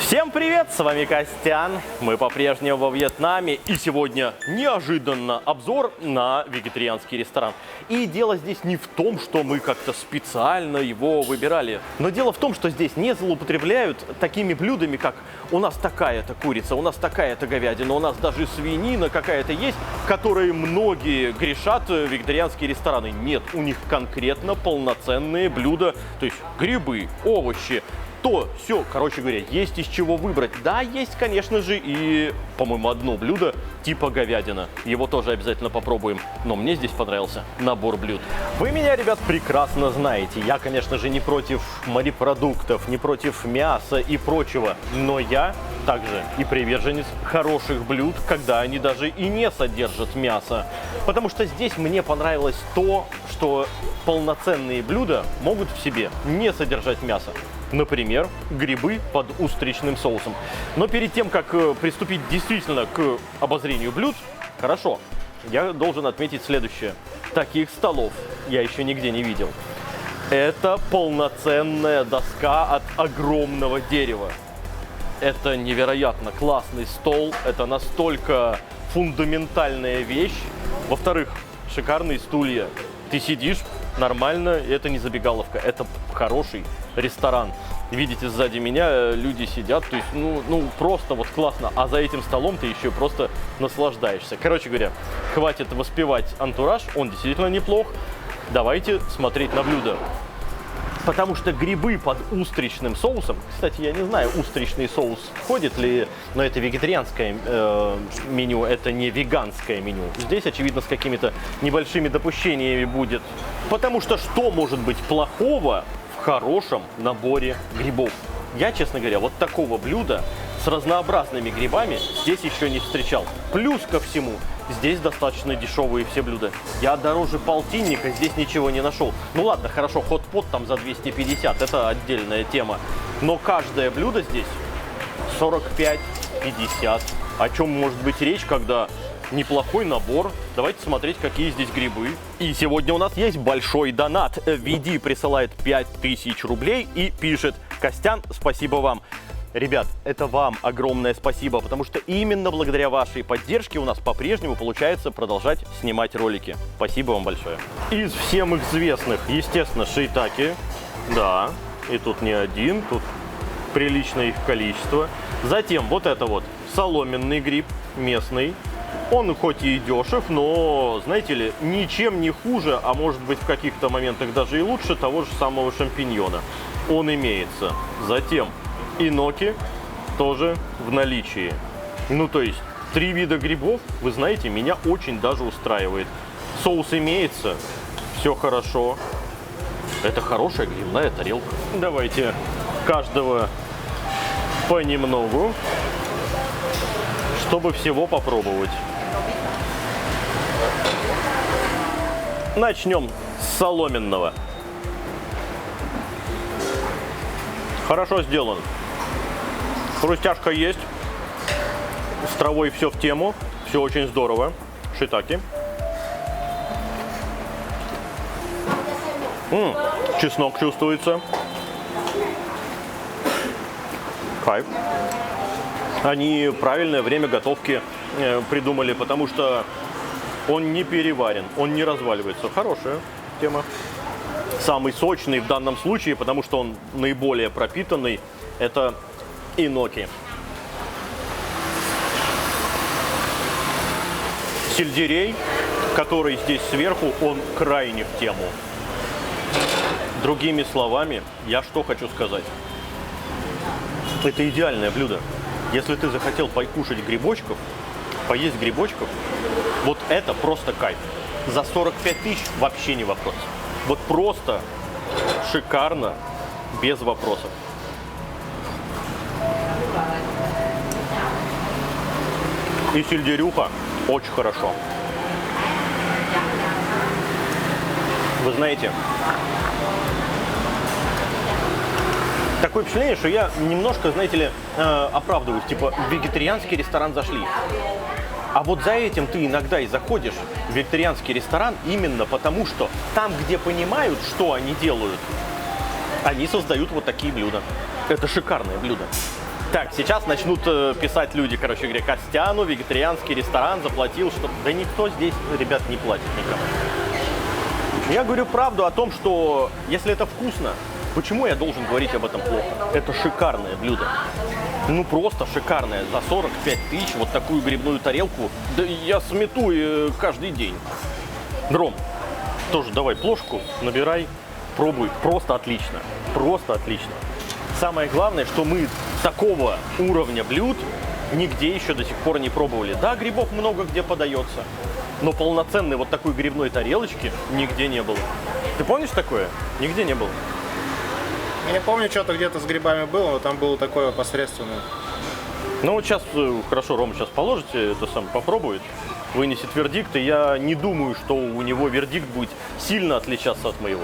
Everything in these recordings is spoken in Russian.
Всем привет, с вами Костян, мы по-прежнему во Вьетнаме, и сегодня неожиданно обзор на вегетарианский ресторан. И дело здесь не в том, что мы как-то специально его выбирали, но дело в том, что здесь не злоупотребляют такими блюдами, как у нас такая-то курица, у нас такая-то говядина, у нас даже свинина какая-то есть, которые многие грешат вегетарианские рестораны. Нет, у них конкретно полноценные блюда, то есть грибы, овощи, то, все, короче говоря, есть из чего выбрать. Да, есть, конечно же, и, по-моему, одно блюдо типа говядина. Его тоже обязательно попробуем. Но мне здесь понравился набор блюд. Вы меня, ребят, прекрасно знаете. Я, конечно же, не против морепродуктов, не против мяса и прочего. Но я также и приверженец хороших блюд, когда они даже и не содержат мясо. Потому что здесь мне понравилось то, что полноценные блюда могут в себе не содержать мясо. Например, грибы под устричным соусом. Но перед тем, как приступить действительно к обозрению блюд, хорошо, я должен отметить следующее. Таких столов я еще нигде не видел. Это полноценная доска от огромного дерева. Это невероятно классный стол, это настолько фундаментальная вещь. Во-вторых, шикарные стулья. Ты сидишь нормально, это не забегаловка, это хороший ресторан. Видите, сзади меня люди сидят, то есть, ну просто вот классно. А за этим столом ты еще просто наслаждаешься. Короче говоря, хватит воспевать антураж, он действительно неплох. Давайте смотреть на блюдо. Потому что грибы под устричным соусом, кстати, я не знаю, устричный соус входит ли, но это вегетарианское меню, это не веганское меню. Здесь, очевидно, с какими-то небольшими допущениями будет. Потому что что может быть плохого в хорошем наборе грибов? Я, честно говоря, вот такого блюда с разнообразными грибами здесь еще не встречал. Плюс ко всему, здесь достаточно дешевые все блюда. Я дороже полтинника здесь ничего не нашел. Ну ладно, хорошо, хот-pot там за 250, это отдельная тема. Но каждое блюдо здесь 45-50. О чем может быть речь, когда неплохой набор? Давайте смотреть, какие здесь грибы. И сегодня у нас есть большой донат. Види присылает 5000 рублей и пишет: Костян, спасибо вам. Ребят, это вам огромное спасибо, потому что именно благодаря вашей поддержке у нас по-прежнему получается продолжать снимать ролики. Спасибо вам большое. Из всем известных, естественно, шиитаке. Да, и тут не один, тут приличное их количество. Затем вот это вот соломенный гриб, местный. Он хоть и дешев, но, знаете ли, ничем не хуже, а может быть в каких-то моментах даже и лучше того же самого шампиньона. Он имеется. Затем иноки тоже в наличии. Ну, то есть 3 вида грибов, вы знаете, меня очень даже устраивает. Соус имеется, все хорошо. Это хорошая грибная тарелка. Давайте каждого понемногу, чтобы всего попробовать. Начнем с соломенного. Хорошо сделан. Хрустяшка есть. С травой все в тему. Все очень здорово. Шиитаке. Чеснок чувствуется. Кайф. Они правильное время готовки придумали, потому что он не переварен, он не разваливается. Хорошая тема. Самый сочный в данном случае, потому что он наиболее пропитанный, это иноки. Сельдерей, который здесь сверху, он крайне в тему. Другими словами, я что хочу сказать. Это идеальное блюдо. Если ты захотел покушать грибочков, поесть грибочков, вот это просто кайф. За 45 тысяч вообще не вопрос. Вот просто шикарно, без вопросов. И сельдерюха очень хорошо. Вы знаете, такое впечатление, что я немножко, знаете ли, оправдываюсь. Типа, в вегетарианский ресторан зашли. А вот за этим ты иногда и заходишь в вегетарианский ресторан именно потому, что там, где понимают, что они делают, они создают вот такие блюда. Это шикарное блюдо. Так, сейчас начнут писать люди, короче говоря, Костяну, вегетарианский ресторан заплатил, что... Да никто здесь, ребят, не платит никому. Я говорю правду о том, что если это вкусно, почему я должен говорить об этом плохо? Это шикарное блюдо. Ну просто шикарное. За 45 тысяч вот такую грибную тарелку, да я смету каждый день. Ром, тоже давай плошку, набирай, пробуй. Просто отлично. Просто отлично. Самое главное, что мы такого уровня блюд нигде еще до сих пор не пробовали. Да, грибов много где подается, но полноценной вот такой грибной тарелочки нигде не было. Ты помнишь такое? Нигде не было. Я помню, что-то где-то с грибами было, но там было такое посредственное. Ну вот сейчас, хорошо, Рома сейчас положите, это сам попробует, вынесет вердикт, и я не думаю, что у него вердикт будет сильно отличаться от моего.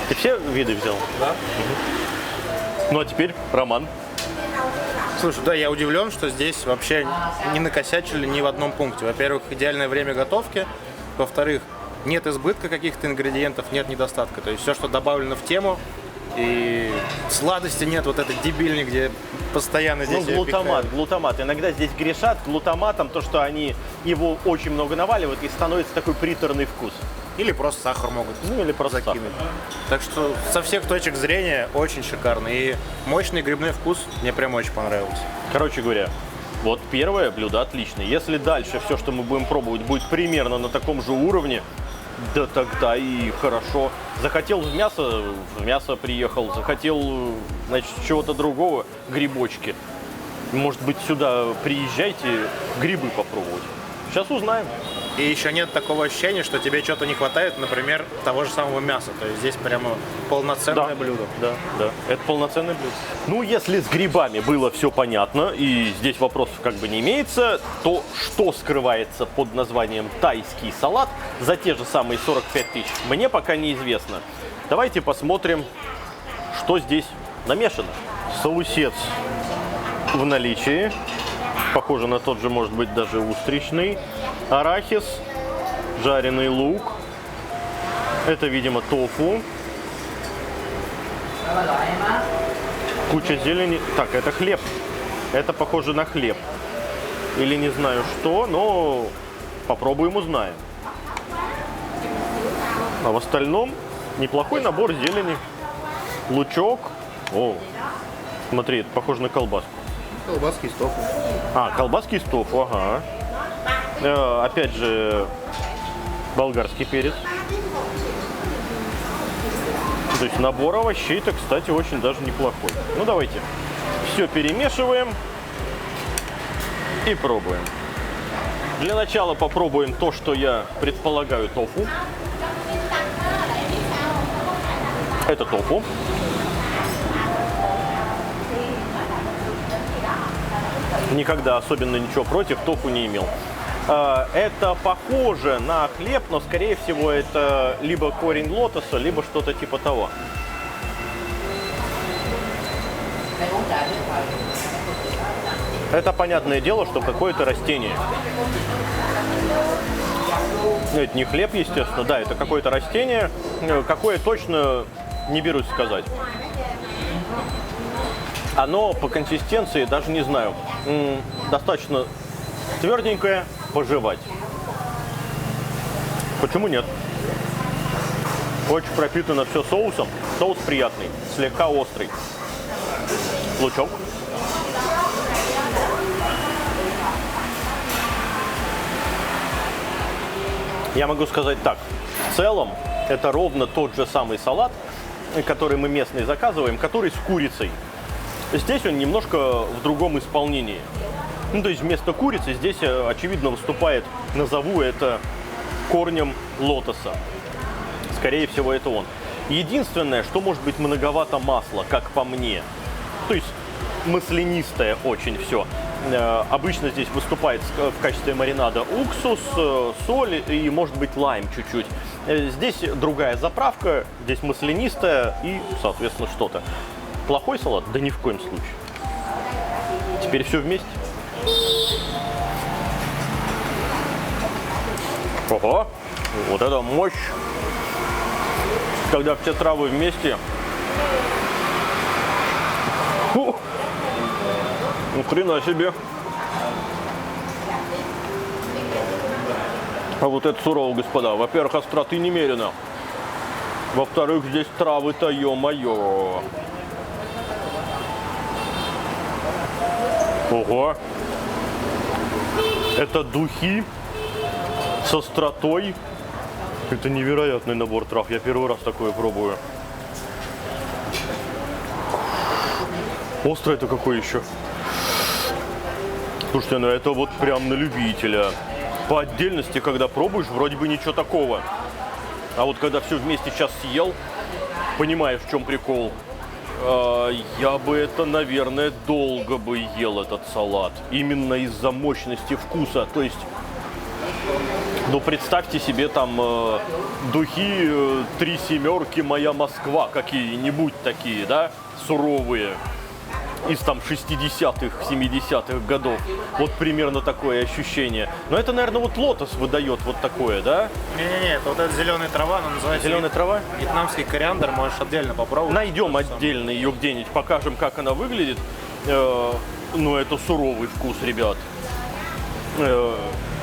Ты все виды взял? Да. Угу. Ну а теперь Роман. Слушай, да, я удивлен, что здесь вообще не накосячили ни в одном пункте. Во-первых, идеальное время готовки. Во-вторых, нет избытка каких-то ингредиентов, нет недостатка. То есть все, что добавлено в тему, и сладости нет, вот этот дебильник, где постоянно здесь... Ну, глутамат. Иногда здесь грешат глутаматом, то, что они его очень много наваливают, и становится такой приторный вкус. Или просто сахар могут или просто закинуть. Так что со всех точек зрения очень шикарно. И мощный грибной вкус мне прям очень понравился. Короче говоря, вот первое блюдо отличное. Если дальше все, что мы будем пробовать, будет примерно на таком же уровне, да тогда и хорошо. Захотел в мясо приехал. Захотел, значит, чего-то другого, грибочки. Может быть, сюда приезжайте грибы попробовать. Сейчас узнаем. И еще нет такого ощущения, что тебе что-то не хватает, например, того же самого мяса. То есть здесь прямо полноценное блюдо. Да, это полноценное блюдо. Ну, если с грибами было все понятно, и здесь вопросов как бы не имеется, то что скрывается под названием тайский салат за те же самые 45 тысяч, мне пока неизвестно. Давайте посмотрим, что здесь намешано. Соусец в наличии. Похоже на тот же, может быть, даже устричный. Арахис, жареный лук. Это, видимо, тофу. Куча зелени. Так, это хлеб. Это похоже на хлеб. Или не знаю что, но попробуем, узнаем. А в остальном неплохой набор зелени. Лучок. О, смотри, это похоже на колбаску. Колбаски из тофу. Колбаски из тофу, ага. Опять же, болгарский перец. То есть набор овощей-то, кстати, очень даже неплохой. Ну, давайте все перемешиваем и пробуем. Для начала попробуем то, что я предполагаю, тофу. Это тофу. Никогда особенно ничего против тофу не имел. Это похоже на хлеб, но скорее всего это либо корень лотоса, либо что-то типа того. Это понятное дело, что какое-то растение. Это не хлеб, естественно, да, это какое-то растение. Какое точно не берусь сказать. Оно по консистенции, даже не знаю, достаточно тверденькое, пожевать. Почему нет? Очень пропитано все соусом. Соус приятный, слегка острый. Лучок. Я могу сказать так. В целом, это ровно тот же самый салат, который мы местный заказываем, который с курицей. Здесь он немножко в другом исполнении. Ну, то есть вместо курицы здесь, очевидно, выступает, назову это корнем лотоса. Скорее всего, это он. Единственное, что может быть многовато масла, как по мне. То есть маслянистое очень все. Обычно здесь выступает в качестве маринада уксус, соль и, может быть, лайм чуть-чуть. Здесь другая заправка, здесь маслянистая и, соответственно, что-то. Плохой салат? Да ни в коем случае. Теперь все вместе. Ого, вот это мощь. Когда все травы вместе. Фу. Ну, хрена себе. А вот это сурово, господа. Во-первых, остроты немерено. Во-вторых, здесь травы-то, ё-моё. Ого. Это духи с остротой. Это невероятный набор трав. Я первый раз такое пробую. Острое это какое еще? Слушайте, ну это вот прям на любителя. По отдельности, когда пробуешь, вроде бы ничего такого. А вот когда все вместе сейчас съел, понимаешь, в чем прикол. Я бы это, наверное, долго бы ел этот салат. Именно из-за мощности вкуса. То есть, ну представьте себе там духи 3 семерки «Моя Москва» какие-нибудь такие, да, суровые. Из там 60-х, 70-х годов. Вот примерно такое ощущение. Но это, наверное, вот лотос выдает вот такое, да? Не-не-не, это вот эта зеленая трава, она называется Зеленая трава? вьетнамский кориандр, можешь отдельно попробовать. Найдем отдельно ее где-нибудь, покажем, как она выглядит. Ну, это суровый вкус, ребят.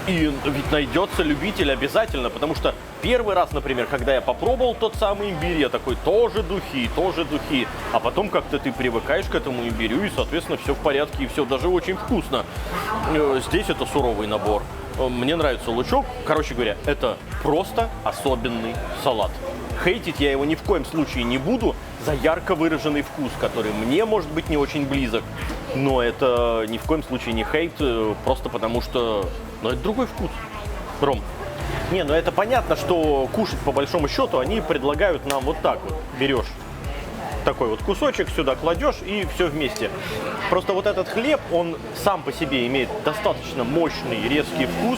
И ведь найдется любитель обязательно, потому что первый раз, например, когда я попробовал тот самый имбирь, я такой, тоже духи. А потом как-то ты привыкаешь к этому имбирю, и, соответственно, все в порядке, и все даже очень вкусно. Здесь это суровый набор. Мне нравится лучок. Короче говоря, это просто особенный салат. Хейтить я его ни в коем случае не буду за ярко выраженный вкус, который мне, может быть, не очень близок. Но это ни в коем случае не хейт, просто потому что... Но это другой вкус. Ром. Не, ну это понятно, что кушать по большому счету они предлагают нам вот так вот. Берешь такой вот кусочек, сюда кладешь и все вместе. Просто вот этот хлеб, он сам по себе имеет достаточно мощный резкий вкус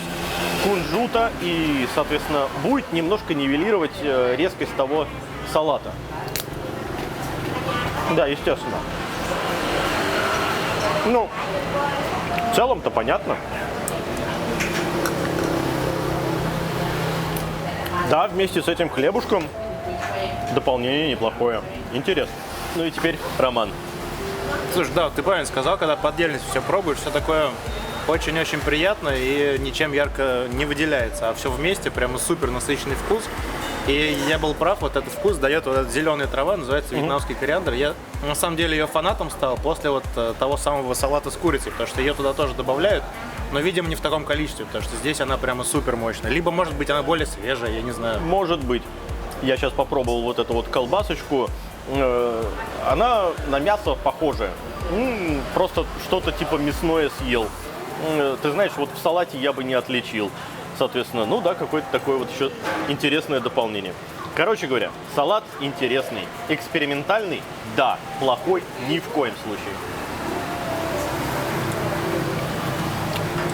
кунжута и, соответственно, будет немножко нивелировать резкость того салата. Да, естественно. Ну, в целом-то понятно. Да, вместе с этим хлебушком дополнение неплохое. Интересно. Ну и теперь Роман. Слушай, да, ты правильно сказал, когда по отдельности все пробуешь, все такое очень-очень приятно и ничем ярко не выделяется, а все вместе прямо супер насыщенный вкус. И я был прав, вот этот вкус дает вот эта зеленая трава, называется вьетнамский кориандр. Я на самом деле ее фанатом стал после вот того самого салата с курицей, потому что ее туда тоже добавляют, но, видимо, не в таком количестве, потому что здесь она прямо супер мощная. Либо, может быть, она более свежая, я не знаю. Может быть. Я сейчас попробовал вот эту вот колбасочку. Она на мясо похожая. Просто что-то типа мясное съел. Ты знаешь, вот в салате я бы не отличил. Соответственно, ну да, какое-то такое вот еще интересное дополнение. Короче говоря, салат интересный. Экспериментальный? Да. Плохой? Ни в коем случае.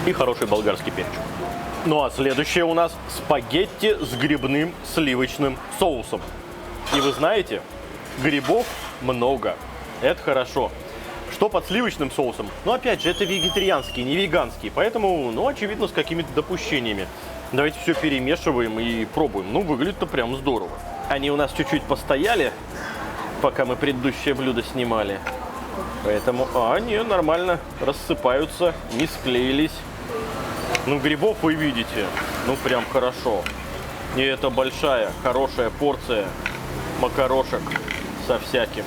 И хороший болгарский перчик. Ну а следующее у нас спагетти с грибным сливочным соусом. И вы знаете, грибов много. Это хорошо. Что под сливочным соусом? Ну, опять же, это вегетарианский, не веганский. Поэтому, ну, очевидно, с какими-то допущениями. Давайте все перемешиваем и пробуем. Ну, выглядит-то прям здорово. Они у нас чуть-чуть постояли, пока мы предыдущее блюдо снимали. Поэтому, они нормально рассыпаются, не склеились. Ну, грибов вы видите, ну, прям хорошо. И это большая, хорошая порция макарошек со всяким.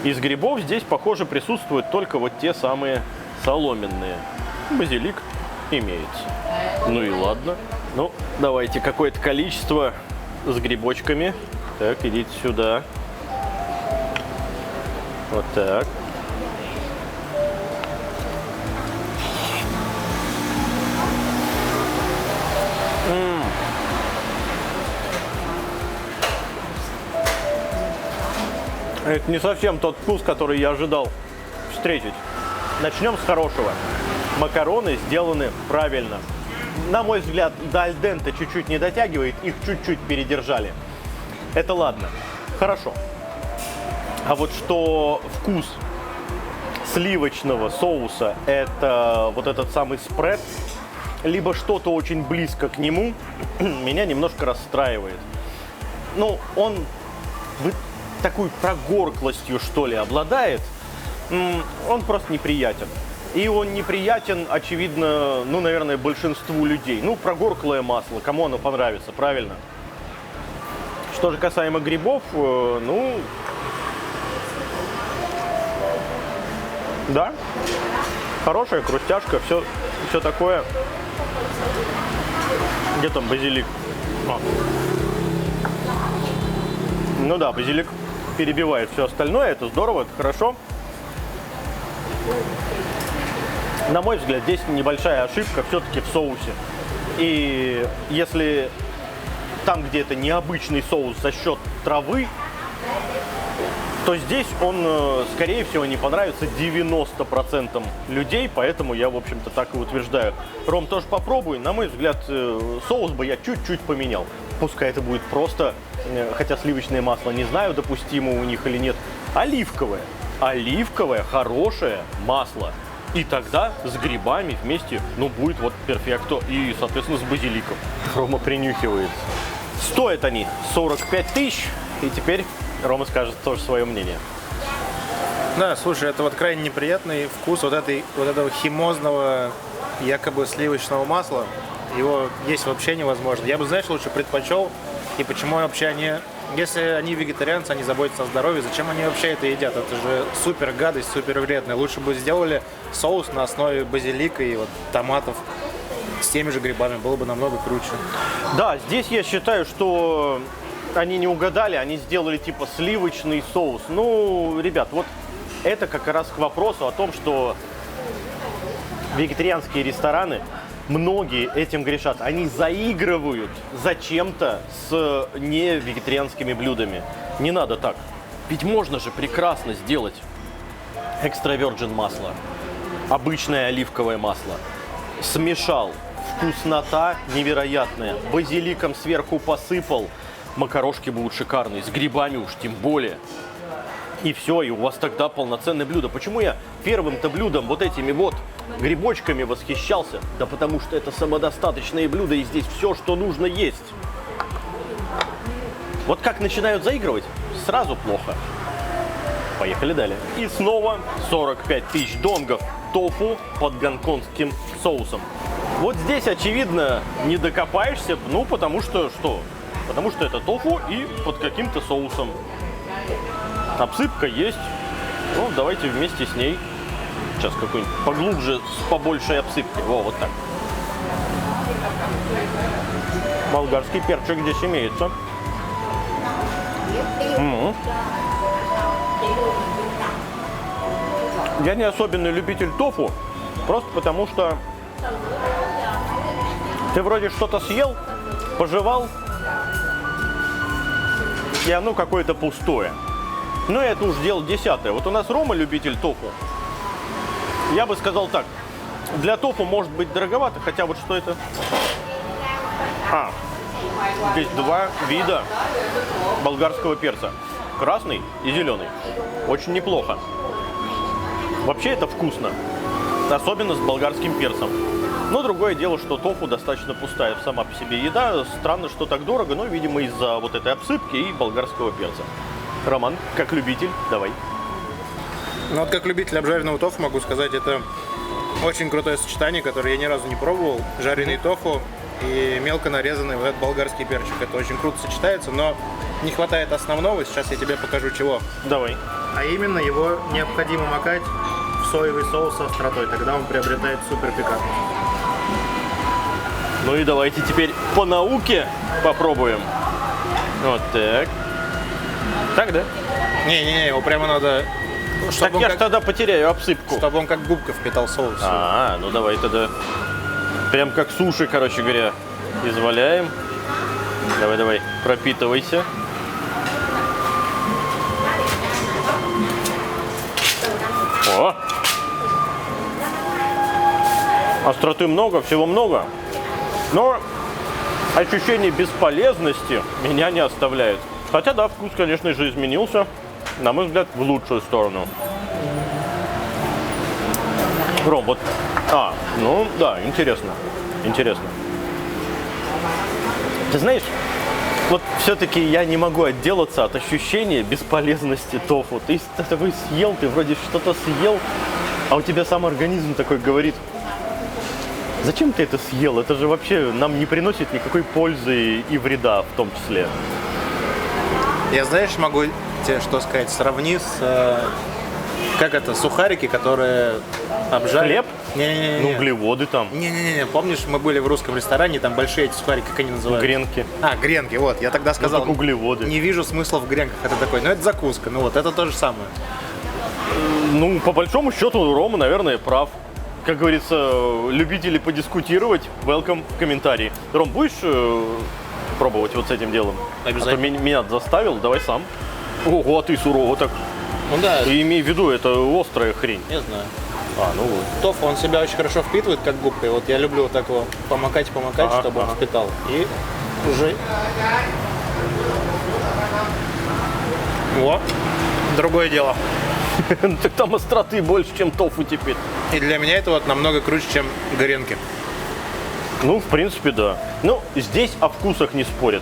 Из грибов здесь, похоже, присутствуют только вот те самые соломенные. Базилик имеется. Ну и ладно. Ну, давайте какое-то количество с грибочками. Так, идите сюда. Вот так. Это не совсем тот вкус, который я ожидал встретить. Начнем с хорошего. Макароны сделаны правильно. На мой взгляд, до аль-денте чуть-чуть не дотягивает, их чуть-чуть передержали. Это ладно. Хорошо. А вот что вкус сливочного соуса, это вот этот самый спред, либо что-то очень близко к нему, меня немножко расстраивает. Ну, он такой прогорклостью, что ли, обладает, он просто неприятен. И он неприятен, очевидно, ну, наверное, большинству людей. Ну, прогорклое масло, кому оно понравится, правильно? Что же касаемо грибов, ну, да, хорошая хрустяшка, все такое. Где там базилик? Ну да, базилик перебивает все остальное, это здорово, это хорошо. На мой взгляд, здесь небольшая ошибка все-таки в соусе. И если там, где это необычный соус за счет травы, то здесь он, скорее всего, не понравится 90% людей, поэтому я, в общем-то, так и утверждаю. Ром, тоже попробуй. На мой взгляд, соус бы я чуть-чуть поменял. Пускай это будет просто, хотя сливочное масло, не знаю, допустимо у них или нет, оливковое. Оливковое, хорошее масло. И тогда с грибами вместе, ну, будет вот перфекто. И, соответственно, с базиликом. Рома принюхивается. Стоят они 45 тысяч. И теперь Рома скажет тоже свое мнение. Да, слушай, это вот крайне неприятный вкус вот этого химозного, якобы сливочного масла. Его есть вообще невозможно. Я бы, знаешь, лучше предпочел. И почему вообще если они вегетарианцы, они заботятся о здоровье, зачем они вообще это едят? Это же супер гадость, супер вредно. Лучше бы сделали соус на основе базилика и вот томатов с теми же грибами. Было бы намного круче. Да, здесь я считаю, что они не угадали, они сделали типа сливочный соус. Ну, ребят, вот это как раз к вопросу о том, что вегетарианские рестораны, многие этим грешат. Они заигрывают зачем-то с невегетарианскими блюдами. Не надо так. Ведь можно же прекрасно сделать экстра virgin масло, обычное оливковое масло. Смешал, вкуснота невероятная. Базиликом сверху посыпал, макарошки будут шикарные, с грибами уж тем более. И все, и у вас тогда полноценное блюдо. Почему я первым-то блюдом вот этими вот грибочками восхищался? Да потому что это самодостаточное блюдо, и здесь все, что нужно есть. Вот как начинают заигрывать, сразу плохо. Поехали далее. И снова 45 тысяч донгов тофу под гонконгским соусом. Вот здесь, очевидно, не докопаешься, ну потому что что? Потому что это тофу и под каким-то соусом. Обсыпка есть. Ну, давайте вместе с ней. Сейчас какой-нибудь поглубже, с побольшей обсыпкой. Во, вот так. Болгарский перчик здесь имеется. Я не особенный любитель тофу, просто потому что ты вроде что-то съел, пожевал, и оно какое-то пустое. Ну, это уж дело десятое. Вот у нас Рома любитель тофу. Я бы сказал так. Для тофу может быть дороговато, хотя вот что это? Здесь два вида болгарского перца. Красный и зеленый. Очень неплохо. Вообще это вкусно. Особенно с болгарским перцем. Но другое дело, что тофу достаточно пустая сама по себе еда. Странно, что так дорого, но, видимо, из-за вот этой обсыпки и болгарского перца. Роман, как любитель, давай. Ну вот как любитель обжаренного тофу могу сказать, это очень крутое сочетание, которое я ни разу не пробовал. Жареный тофу и мелко нарезанный вот этот болгарский перчик. Это очень круто сочетается, но не хватает основного. Сейчас я тебе покажу чего. Давай. А именно его необходимо макать в соевый соус с остротой. Тогда он приобретает супер пикантность. Ну и давайте теперь по науке попробуем. Вот так. Так, да? Не-не-не, его прямо надо... Так я же тогда потеряю обсыпку. Чтобы он как губка впитал соус. Ну давай тогда. Прям как суши, короче говоря, изваляем. Давай, пропитывайся. О! Остроты много, всего много. Но ощущение бесполезности меня не оставляет. Хотя, да, вкус, конечно же, изменился, на мой взгляд, в лучшую сторону. Ром, вот... ну, да, интересно. Интересно. Ты знаешь, Вот все-таки я не могу отделаться от ощущения бесполезности тофу. Ты такой съел, ты вроде что-то съел, а у тебя сам организм такой говорит: зачем ты это съел? Это же вообще нам не приносит никакой пользы и вреда в том числе. Я, знаешь, могу тебе что сказать, сравни с, как это, сухарики, которые обжарили. Хлеб? Не-не-не. Ну, углеводы там, Не-не-не, помнишь, мы были в русском ресторане, там большие эти сухарики, как они называются? гренки. А, гренки, вот, я тогда сказал, так углеводы. не вижу смысла в гренках, это такой, ну это закуска, ну вот, это то же самое. Ну, по большому счету, Рома, наверное, прав. Как говорится, любители подискутировать, welcome в комментарии. Ром, будешь пробовать вот с этим делом? Обязательно. А то меня заставил, давай сам. Ого, а ты сурово так. Ну да, И имей в виду, это острая хрень. не знаю. А, ну вот. Тофу, он себя очень хорошо впитывает, как губка, и вот я люблю вот так его помакать, Ага, чтобы он ага. впитал. И уже... О, другое дело. Так там остроты больше, чем тофу теперь. И для меня это вот намного круче, чем гренки. Ну, в принципе, да. Ну, здесь о вкусах не спорят.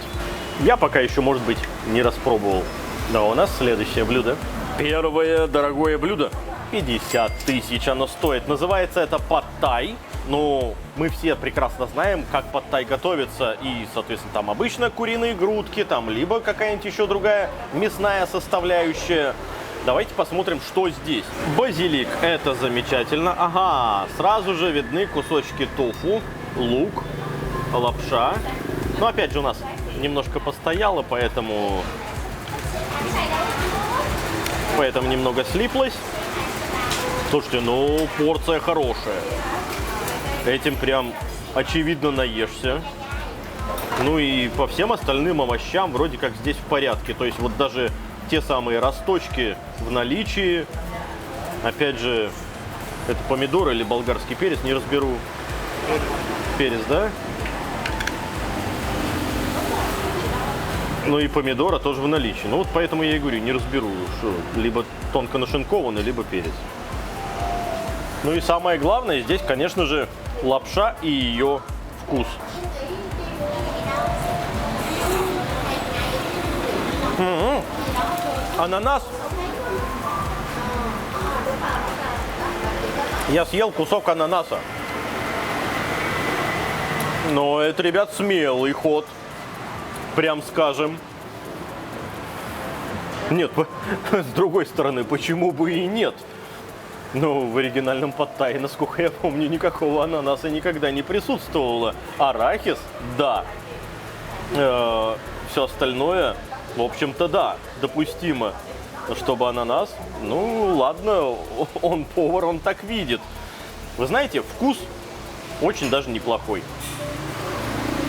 Я пока еще, может быть, не распробовал. Да, у нас следующее блюдо. Первое дорогое блюдо. 50 тысяч оно стоит. Называется это пад-тай. Ну, мы все прекрасно знаем, как пад-тай готовится. И, соответственно, там обычно куриные грудки, там либо какая-нибудь еще другая мясная составляющая. Давайте посмотрим, что здесь. Базилик, это замечательно. Ага, сразу же видны кусочки тофу, лук, лапша. Но опять же у нас немножко постояло, поэтому немного слиплось. Слушайте, ну порция хорошая. Этим прям очевидно наешься. Ну и по всем остальным овощам вроде как здесь в порядке. То есть вот даже те самые росточки в наличии. Опять же, это помидор или болгарский перец, не разберу. Перец, да? Ну и помидора тоже в наличии. Ну вот поэтому я и говорю, не разберу, что либо тонко нашинкованный, либо перец. Ну и самое главное, здесь, конечно же, лапша и ее вкус. Ананас. Я съел кусок ананаса. Но это, ребят, смелый ход. Прям скажем. Нет, с другой стороны, почему бы и нет? Ну, в оригинальном пад-тае, насколько я помню, никакого ананаса никогда не присутствовало. Арахис, да. Все остальное, в общем-то, да, допустимо. Чтобы ананас, ну ладно, он повар, он так видит. Вы знаете, вкус очень даже неплохой.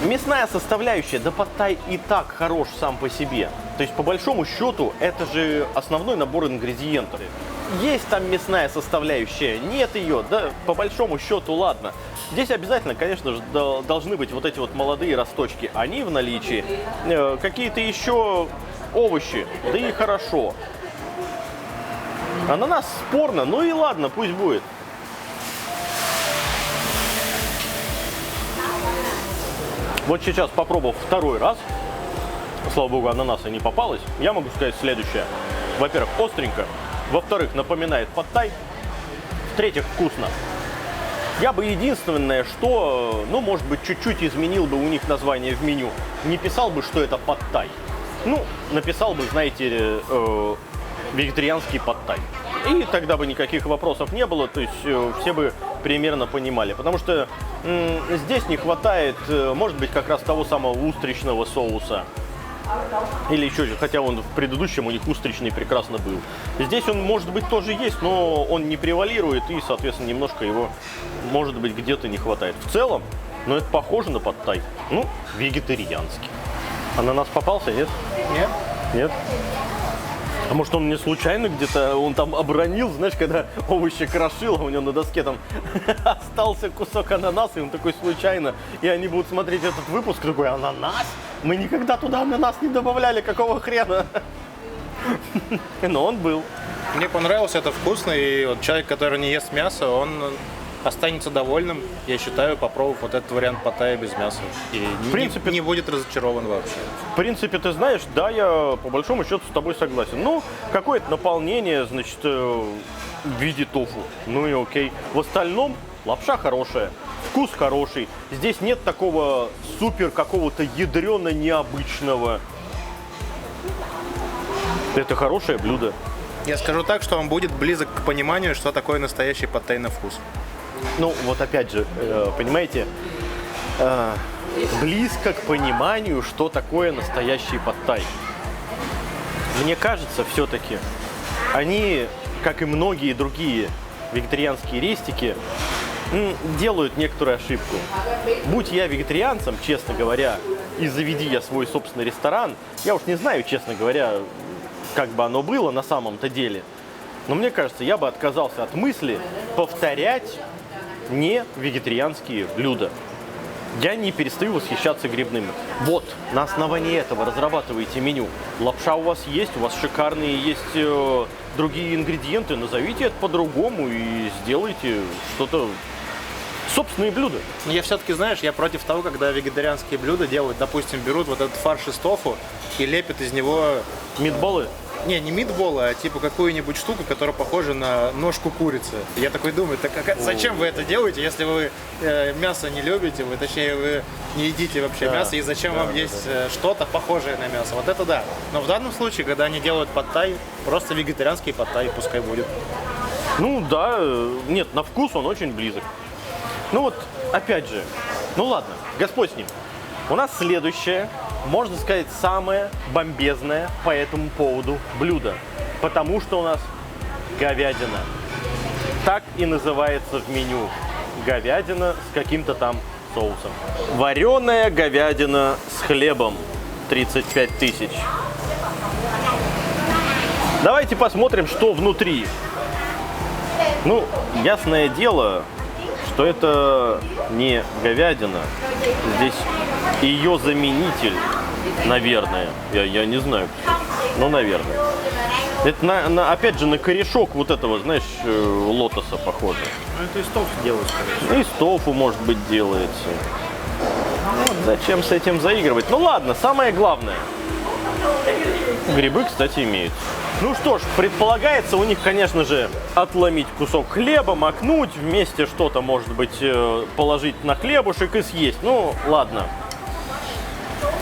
Мясная составляющая, да пад-тай и так хорош сам по себе. То есть, по большому счету, это же основной набор ингредиентов. Есть там мясная составляющая, нет ее, да по большому счету ладно. Здесь обязательно, конечно же, должны быть вот эти вот молодые росточки. Они в наличии. Какие-то еще овощи, да и хорошо. Ананас спорно, ну и ладно, пусть будет. Вот сейчас, попробовав второй раз, слава богу, ананаса не попалось, я могу сказать следующее. Во-первых, остренько. Во-вторых, напоминает пад-тай. В-третьих, вкусно. Я бы единственное, что, ну, может быть, чуть-чуть изменил бы у них название в меню. Не писал бы, что это пад-тай. Ну, написал бы, знаете, вегетарианский пад-тай. И тогда бы никаких вопросов не было, то есть все бы примерно понимали. Потому что здесь не хватает, может быть, как раз того самого устричного соуса. Или еще, хотя он в предыдущем у них устричный прекрасно был. Здесь он, может быть, тоже есть, но он не превалирует, и, соответственно, немножко его, может быть, где-то не хватает. В целом, ну, это похоже на пад-тай. Ну, вегетарианский. Ананас попался, нет? Нет? Нет? А может, он не случайно где-то, он там обронил, знаешь, когда овощи крошил, а у него на доске там остался кусок ананаса, и он такой случайно, и они будут смотреть этот выпуск, такой, ананас? Мы никогда туда ананас не добавляли, какого хрена? Но он был. Мне понравилось, это вкусно, и вот человек, который не ест мясо, он останется довольным, я считаю, попробовав вот этот вариант паттайя без мяса. И принципе- не будет разочарован вообще. В принципе, ты знаешь, да, я по большому счету с тобой согласен. Ну, какое-то наполнение, значит, в виде тофу. Ну и окей. В остальном лапша хорошая, вкус хороший. Здесь нет такого супер какого-то ядрено необычного. Это хорошее блюдо. Я скажу так, что он будет близок к пониманию, что такое настоящий паттей на вкус. Ну, вот опять же, понимаете, близко к пониманию, что такое настоящий паттай. Мне кажется, все-таки, они, как и многие другие вегетарианские рестики, делают некоторую ошибку. Будь я вегетарианцем, честно говоря, и заведи я свой собственный ресторан, я уж не знаю, честно говоря, как бы оно было на самом-то деле, но мне кажется, я бы отказался от мысли повторять не вегетарианские блюда. Я не перестаю восхищаться грибными. Вот, на основании этого разрабатывайте меню. Лапша у вас есть, у вас шикарные есть другие ингредиенты. Назовите это по-другому и сделайте что-то, собственные блюда. Но я все-таки, знаешь, я против того, когда вегетарианские блюда делают, допустим, берут вот этот фарш из тофу и лепят из него... Митболы. Не митболы, а типа какую-нибудь штуку, которая похожа на ножку курицы. Я такой думаю, так зачем вы это делаете, если вы мясо не любите, точнее вы не едите вообще мясо, и зачем вам есть что-то похожее на мясо? Вот это да. Но в данном случае, когда они делают паттай, просто вегетарианский паттай пускай будет. Ну да, нет, на вкус он очень близок. Ну вот, опять же, ну ладно, Господь с ним. У нас следующее, можно сказать, самое бомбезное по этому поводу блюдо. Потому что у нас говядина. Так и называется в меню. Говядина с каким-то там соусом. Вареная говядина с хлебом. 35 тысяч. Давайте посмотрим, что внутри. Ну, ясное дело, что это не говядина. Здесь ее заменитель, наверное. Я не знаю. Ну, наверное. Это, опять же, на корешок вот этого, знаешь, лотоса похоже. Ну, это из тофу делают, скорее всего. Ну, из тофу, может быть, делается. Вот зачем с этим заигрывать? Ну, ладно, самое главное. Грибы, кстати, имеются. Ну что ж, предполагается у них, конечно же, отломить кусок хлеба, макнуть, вместе что-то, может быть, положить на хлебушек и съесть. Ну, ладно.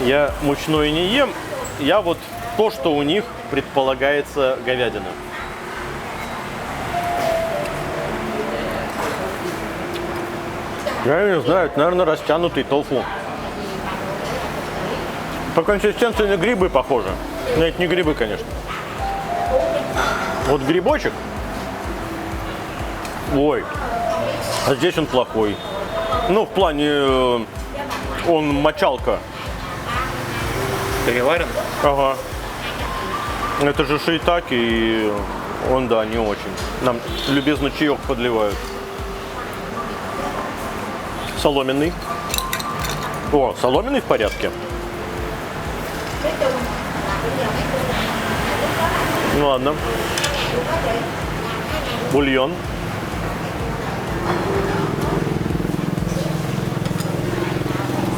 Я мучное не ем. Я вот то, что у них предполагается говядина. Я не знаю, это, наверное, растянутый тофу. По консистенции на грибы похоже. Но это не грибы, конечно. Вот грибочек. Ой. А здесь он плохой. Ну, в плане, он мочалка. Переварен? Ага. Это же шиитаки, и он, да, не очень. Нам любезно чаек подливают. Соломенный. О, соломенный в порядке. Ну ладно. Бульон.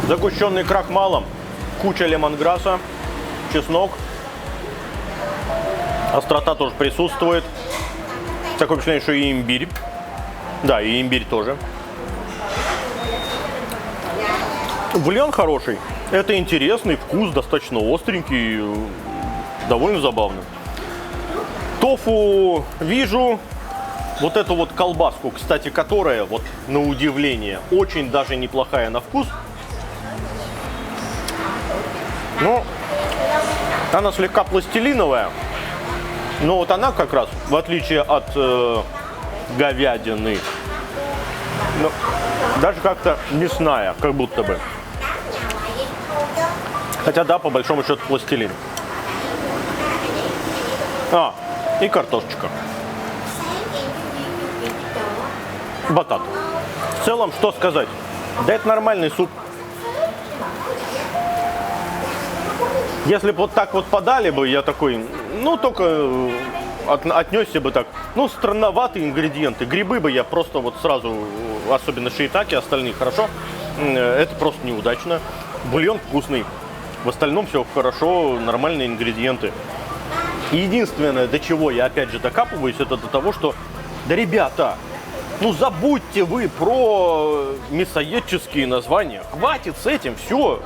Загущенный крахмалом. Куча лемонграсса. Чеснок. Острота тоже присутствует. Такое впечатление, что и имбирь. Да, и имбирь тоже. Бульон хороший. Это интересный вкус, достаточно остренький, довольно забавно. Тофу вижу. Вот эту вот колбаску, кстати, которая, вот на удивление, очень даже неплохая на вкус. Но она слегка пластилиновая. Но вот она как раз, в отличие от говядины, ну, даже как-то мясная, как будто бы. Хотя да, по большому счету пластилин. А, и картошечка. Батат. В целом, что сказать? Да это нормальный суп. Если бы вот так вот подали бы, я такой, ну только отнесся бы так, ну, странноватые ингредиенты. Грибы бы я просто вот сразу, особенно шиитаки, остальные хорошо. Это просто неудачно. Бульон вкусный. В остальном все хорошо, нормальные ингредиенты. Единственное, до чего я опять же докапываюсь, это до того, что, да, ребята, ну забудьте вы про мясоедческие названия. Хватит с этим, все.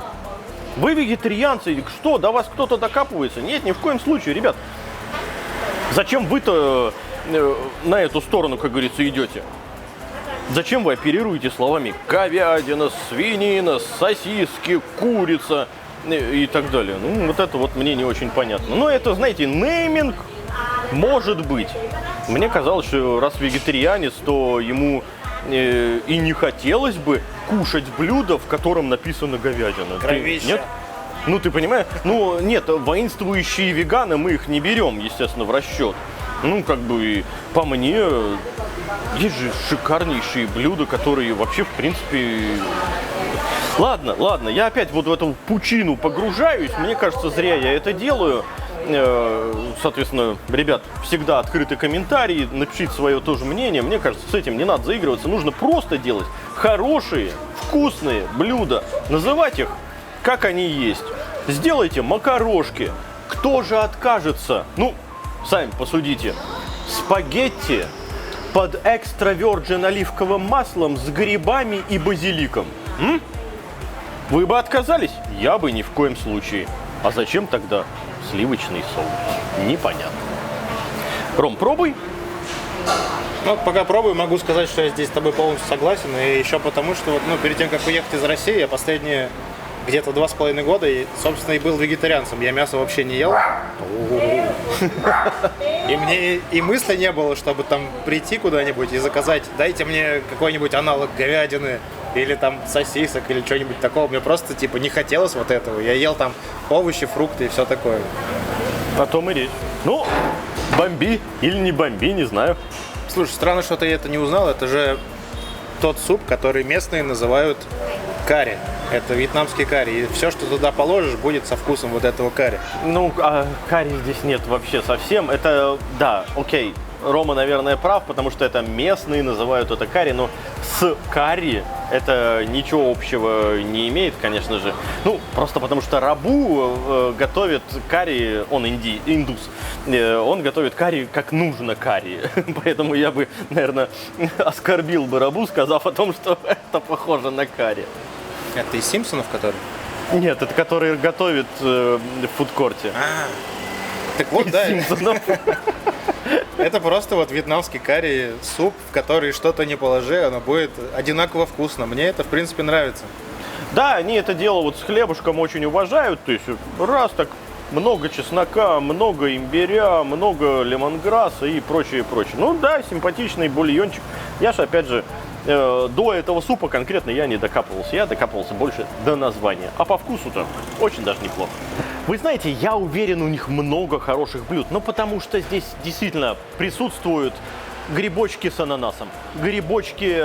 Вы вегетарианцы, что, до вас кто-то докапывается? Нет, ни в коем случае, ребят. Зачем вы-то на эту сторону, как говорится, идете? Зачем вы оперируете словами говядина, свинина, сосиски, курица и так далее? Ну, вот это вот мне не очень понятно. Но это, знаете, нейминг может быть. Мне казалось, что раз вегетарианец, то ему и не хотелось бы кушать блюдо, в котором написано говядина. Нет? Ну, ты понимаешь? Ну, нет, воинствующие веганы, мы их не берем, естественно, в расчет. Ну, как бы, по мне, есть же шикарнейшие блюда, которые вообще, в принципе... Ладно, я опять вот в эту пучину погружаюсь. Мне кажется, зря я это делаю. Соответственно, ребят, всегда открыты комментарии, напишите свое тоже мнение. Мне кажется, с этим не надо заигрываться. Нужно просто делать хорошие, вкусные блюда. Называть их, как они есть. Сделайте макарошки. Кто же откажется? Ну, сами посудите. Спагетти под экстра-верджин оливковым маслом с грибами и базиликом. Вы бы отказались? Я бы ни в коем случае. А зачем тогда сливочный соус? Непонятно. Ром, пробуй. Ну, пока пробую, могу сказать, что я здесь с тобой полностью согласен. И еще потому, что вот, перед тем, как уехать из России, я последние где-то 2,5 года, собственно, и был вегетарианцем. Я мясо вообще не ел. И мне и мысли не было, чтобы там прийти куда-нибудь и заказать, дайте мне какой-нибудь аналог говядины или там сосисок или что-нибудь такого. Мне просто, типа, не хотелось вот этого. Я ел там овощи, фрукты и все такое. О том и речь. Ну, бомби или не бомби, не знаю. Слушай, странно, что ты это не узнал. Это же тот суп, который местные называют карри. Это вьетнамский карри. И все, что туда положишь, будет со вкусом вот этого карри. Ну, а карри здесь нет вообще совсем. Это, да, окей. Рома, наверное, прав, потому что это местные называют это карри, но с карри это ничего общего не имеет, конечно же. Ну, просто потому что Рабу готовит карри, он индус, он готовит карри как нужно карри. Поэтому я бы, наверное, оскорбил бы Рабу, сказав о том, что это похоже на карри. Это из Симпсонов, который? Нет, это который готовит в фудкорте. Так вот, да. Симпсонов. Это просто вот вьетнамский карри, суп, в который что-то не положи, оно будет одинаково вкусно. Мне это, в принципе, нравится. Да, они это дело вот с хлебушком очень уважают. То есть раз так много чеснока, много имбиря, много лемонграсса и прочее, прочее. Ну да, симпатичный бульончик. Я же, опять же, до этого супа конкретно я не докапывался. Я докапывался больше до названия. А по вкусу-то очень даже неплохо. Вы знаете, я уверен, у них много хороших блюд. Но потому что здесь действительно присутствуют грибочки с ананасом, грибочки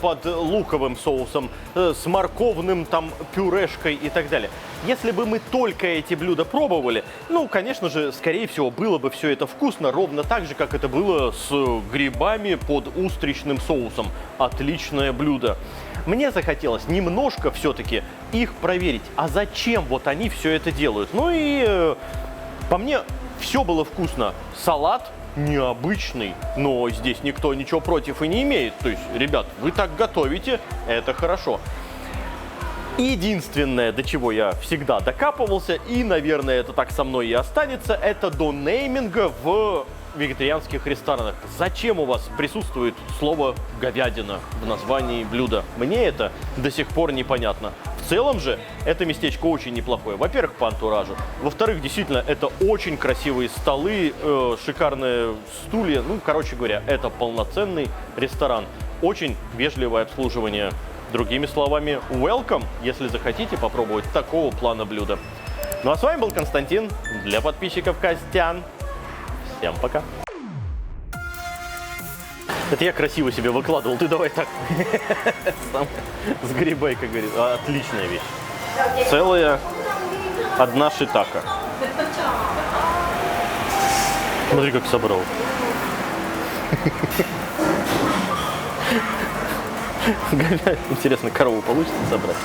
под луковым соусом, с морковным там пюрешкой и так далее. Если бы мы только эти блюда пробовали, ну, конечно же, скорее всего, было бы все это вкусно, ровно так же, как это было с грибами под устричным соусом. Отличное блюдо. Мне захотелось немножко все-таки их проверить. А зачем вот они все это делают? Ну и по мне все было вкусно. Салат необычный, но здесь никто ничего против и не имеет. То есть, ребят, вы так готовите, это хорошо. Единственное, до чего я всегда докапывался, и, наверное, это так со мной и останется, это до нейминга в вегетарианских ресторанах. Зачем у вас присутствует слово «говядина» в названии блюда? Мне это до сих пор непонятно. В целом же, это местечко очень неплохое. Во-первых, по антуражу. Во-вторых, действительно, это очень красивые столы, шикарные стулья. Ну, короче говоря, это полноценный ресторан. Очень вежливое обслуживание. Другими словами, welcome, если захотите попробовать такого плана блюда. Ну а с вами был Константин, для подписчиков Костян. Всем пока. Это я красиво себе выкладывал, ты давай так. С грибой, как говорится. Отличная вещь. Целая одна шитака. Смотри, как собрал. Интересно, корову получится собрать?